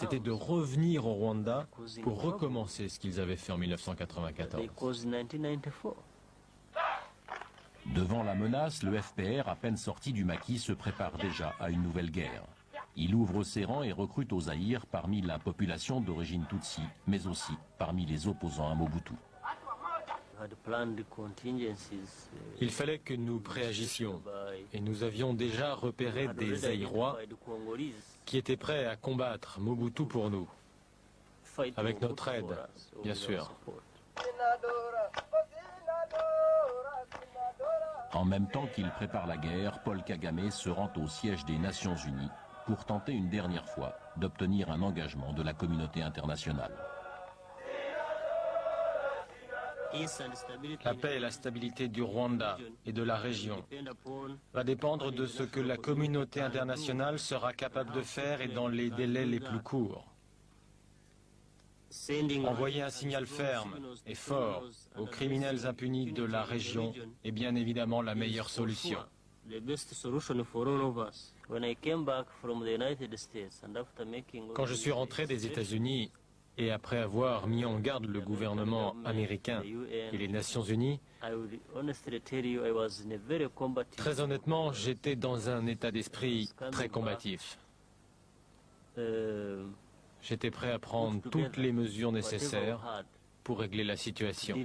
c'était de revenir au Rwanda pour recommencer ce qu'ils avaient fait en 1994. Devant la menace, le FPR, à peine sorti du maquis, se prépare déjà à une nouvelle guerre. Il ouvre ses rangs et recrute au Zaïre parmi la population d'origine Tutsi, mais aussi parmi les opposants à Mobutu. Il fallait que nous préagissions et nous avions déjà repéré des Zaïrois qui étaient prêts à combattre Mobutu pour nous, avec notre aide, bien sûr. En même temps qu'il prépare la guerre, Paul Kagame se rend au siège des Nations Unies pour tenter une dernière fois d'obtenir un engagement de la communauté internationale. La paix et la stabilité du Rwanda et de la région va dépendre de ce que la communauté internationale sera capable de faire et dans les délais les plus courts. Envoyer un signal ferme et fort aux criminels impunis de la région est bien évidemment la meilleure solution. Quand je suis rentré des États-Unis et après avoir mis en garde le gouvernement américain et les Nations Unies, très honnêtement, j'étais dans un état d'esprit très combatif. J'étais prêt à prendre toutes les mesures nécessaires pour régler la situation.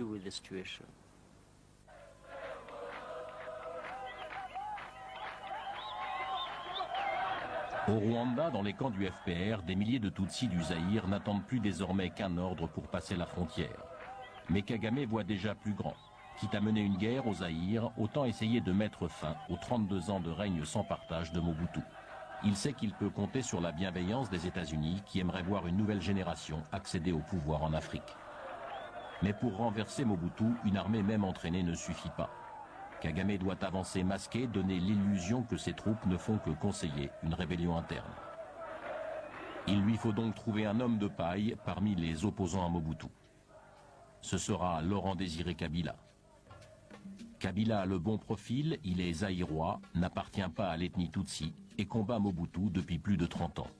Au Rwanda, dans les camps du FPR, des milliers de Tutsis du Zaïre n'attendent plus désormais qu'un ordre pour passer la frontière. Mais Kagame voit déjà plus grand. Quitte à mener une guerre au Zaïre, autant essayer de mettre fin aux 32 ans de règne sans partage de Mobutu. Il sait qu'il peut compter sur la bienveillance des États-Unis qui aimeraient voir une nouvelle génération accéder au pouvoir en Afrique. Mais pour renverser Mobutu, une armée même entraînée ne suffit pas. Kagame doit avancer masqué, donner l'illusion que ses troupes ne font que conseiller une rébellion interne. Il lui faut donc trouver un homme de paille parmi les opposants à Mobutu. Ce sera Laurent-Désiré Kabila. Kabila a le bon profil, il est zaïrois, n'appartient pas à l'ethnie Tutsi et combat Mobutu depuis plus de 30 ans.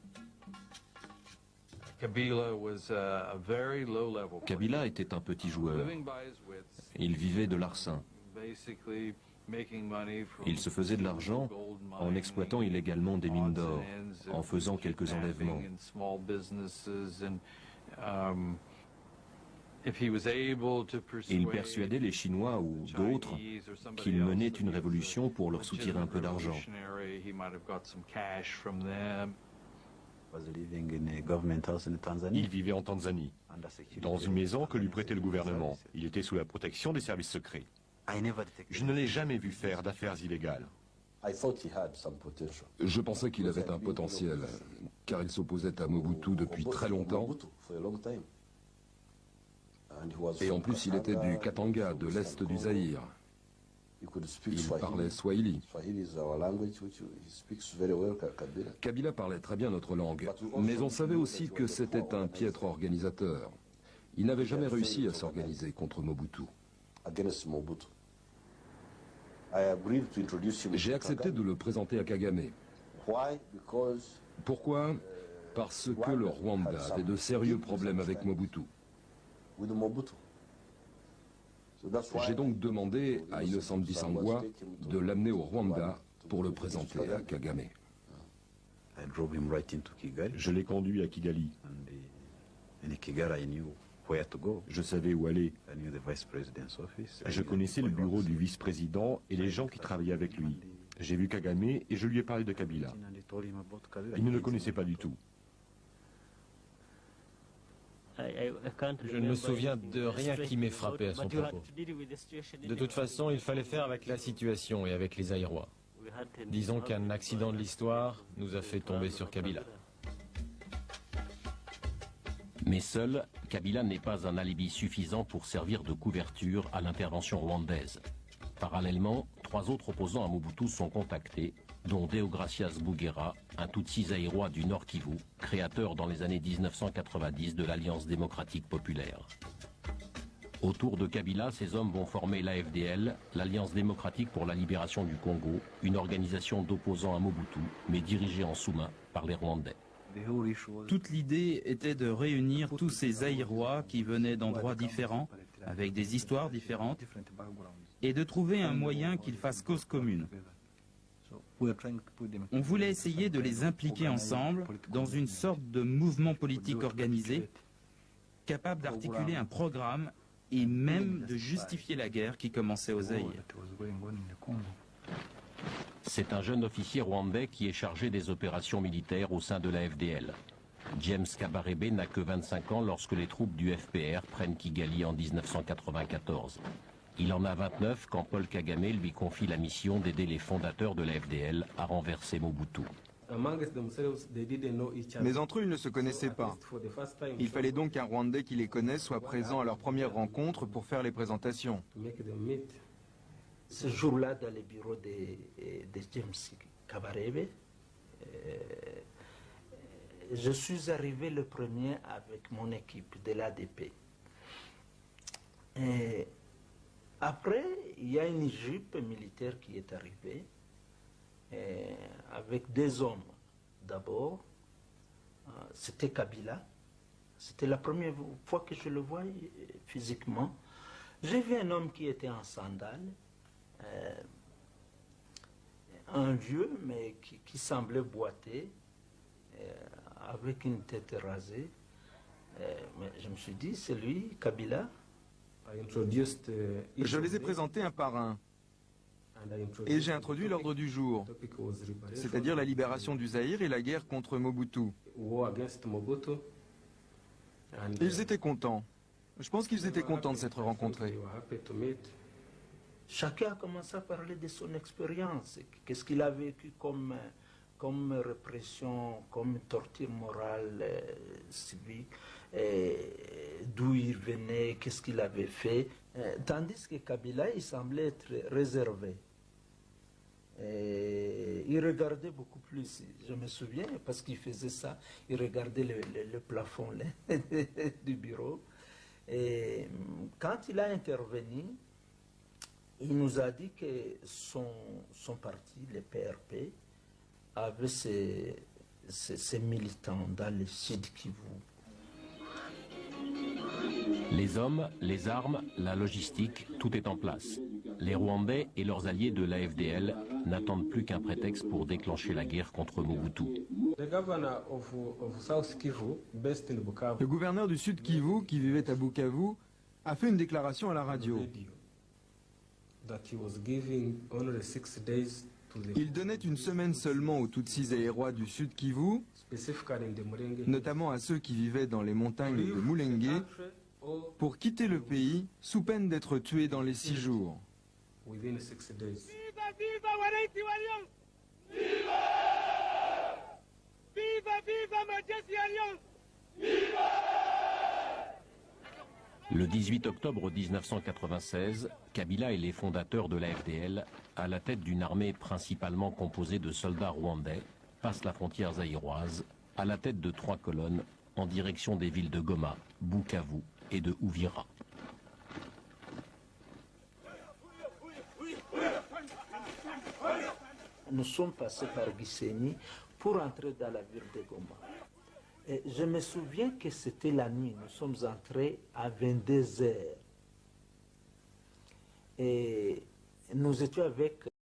Kabila était un petit joueur. Il vivait de l'arsen. Il se faisait de l'argent en exploitant illégalement des mines d'or, en faisant quelques enlèvements. Il persuadait les Chinois ou d'autres qu'il menait une révolution pour leur soutirer un peu d'argent. Il vivait en Tanzanie, dans une maison que lui prêtait le gouvernement. Il était sous la protection des services secrets. Je ne l'ai jamais vu faire d'affaires illégales. Je pensais qu'il avait un potentiel, car il s'opposait à Mobutu depuis très longtemps. Et en plus, il était du Katanga, de l'est du Zaïre. Il parlait Swahili. Kabila parlait très bien notre langue, mais on savait aussi que c'était un piètre organisateur. Il n'avait jamais réussi à s'organiser contre Mobutu. J'ai accepté de le présenter à Kagame. Pourquoi? Parce que le Rwanda avait de sérieux problèmes avec Mobutu. J'ai donc demandé à Innocent Bissangwa de l'amener au Rwanda pour le présenter à Kagame. Je l'ai conduit à Kigali. Je savais où aller. Je connaissais le bureau du vice-président et les gens qui travaillaient avec lui. J'ai vu Kagame et je lui ai parlé de Kabila. Il ne le connaissait pas du tout. Je ne me souviens de rien qui m'ait frappé à son propos. De toute façon, il fallait faire avec la situation et avec les Zaïrois. Disons qu'un accident de l'histoire nous a fait tomber sur Kabila. Mais seul, Kabila n'est pas un alibi suffisant pour servir de couverture à l'intervention rwandaise. Parallèlement, 3 autres opposants à Mobutu sont contactés, dont Deogracias Bouguera, un Tutsi zaïrois du Nord Kivu, créateur dans les années 1990 de l'Alliance démocratique populaire. Autour de Kabila, ces hommes vont former l'AFDL, l'Alliance démocratique pour la libération du Congo, une organisation d'opposants à Mobutu, mais dirigée en sous-main par les Rwandais. Toute l'idée était de réunir tous ces Zaïrois qui venaient d'endroits différents, avec des histoires différentes, et de trouver un moyen qu'ils fassent cause commune. On voulait essayer de les impliquer ensemble dans une sorte de mouvement politique organisé, capable d'articuler un programme et même de justifier la guerre qui commençait au Zaïre. C'est un jeune officier rwandais qui est chargé des opérations militaires au sein de la FDL. James Kabarebe n'a que 25 ans lorsque les troupes du FPR prennent Kigali en 1994. Il en a 29 quand Paul Kagame lui confie la mission d'aider les fondateurs de la FDL à renverser Mobutu. Mais entre eux, ils ne se connaissaient pas. Il fallait donc qu'un Rwandais qui les connaisse soit présent à leur première rencontre pour faire les présentations. Ce jour-là, dans le bureau de James Kabarebe, je suis arrivé le premier avec mon équipe de l'ADP. Après, il y a une jupe militaire qui est arrivée, avec des hommes d'abord. C'était Kabila. C'était la première fois que je le voyais physiquement. J'ai vu un homme qui était en sandales, un vieux, mais qui semblait boiter, avec une tête rasée. Mais je me suis dit, c'est lui, Kabila. Je les ai présentés un par un. Et j'ai introduit l'ordre du jour, c'est-à-dire la libération du Zaïre et la guerre contre Mobutu. Ils étaient contents. Je pense qu'ils étaient contents de s'être rencontrés. Chacun a commencé à parler de son expérience. Qu'est-ce qu'il a vécu comme répression, comme torture morale, civique, d'où il venait, qu'est-ce qu'il avait fait. Tandis que Kabila, il semblait être réservé. Il regardait beaucoup plus, je me souviens, parce qu'il faisait ça, il regardait le plafond là, du bureau. Et quand il a intervenu, il nous a dit que son parti, le PRP, avait ses militants dans le Sud Kivu. Les hommes, les armes, la logistique, tout est en place. Les Rwandais et leurs alliés de l'AFDL n'attendent plus qu'un prétexte pour déclencher la guerre contre Mobutu. Le gouverneur du Sud Kivu, qui vivait à Bukavu, a fait une déclaration à la radio. Il donnait une semaine seulement aux Tutsis zaïrois du Sud Kivu, notamment à ceux qui vivaient dans les montagnes de Mulenge, pour quitter le pays sous peine d'être tués dans les 6 jours. Le 18 octobre 1996, Kabila et les fondateurs de la FDL, à la tête d'une armée principalement composée de soldats rwandais, passent la frontière zaïroise, à la tête de 3 colonnes, en direction des villes de Goma, Bukavu et de Uvira. Nous sommes passés par Gisenyi pour entrer dans la ville de Goma. Et je me souviens que c'était la nuit, nous sommes entrés à 22 heures. Et nous étions avec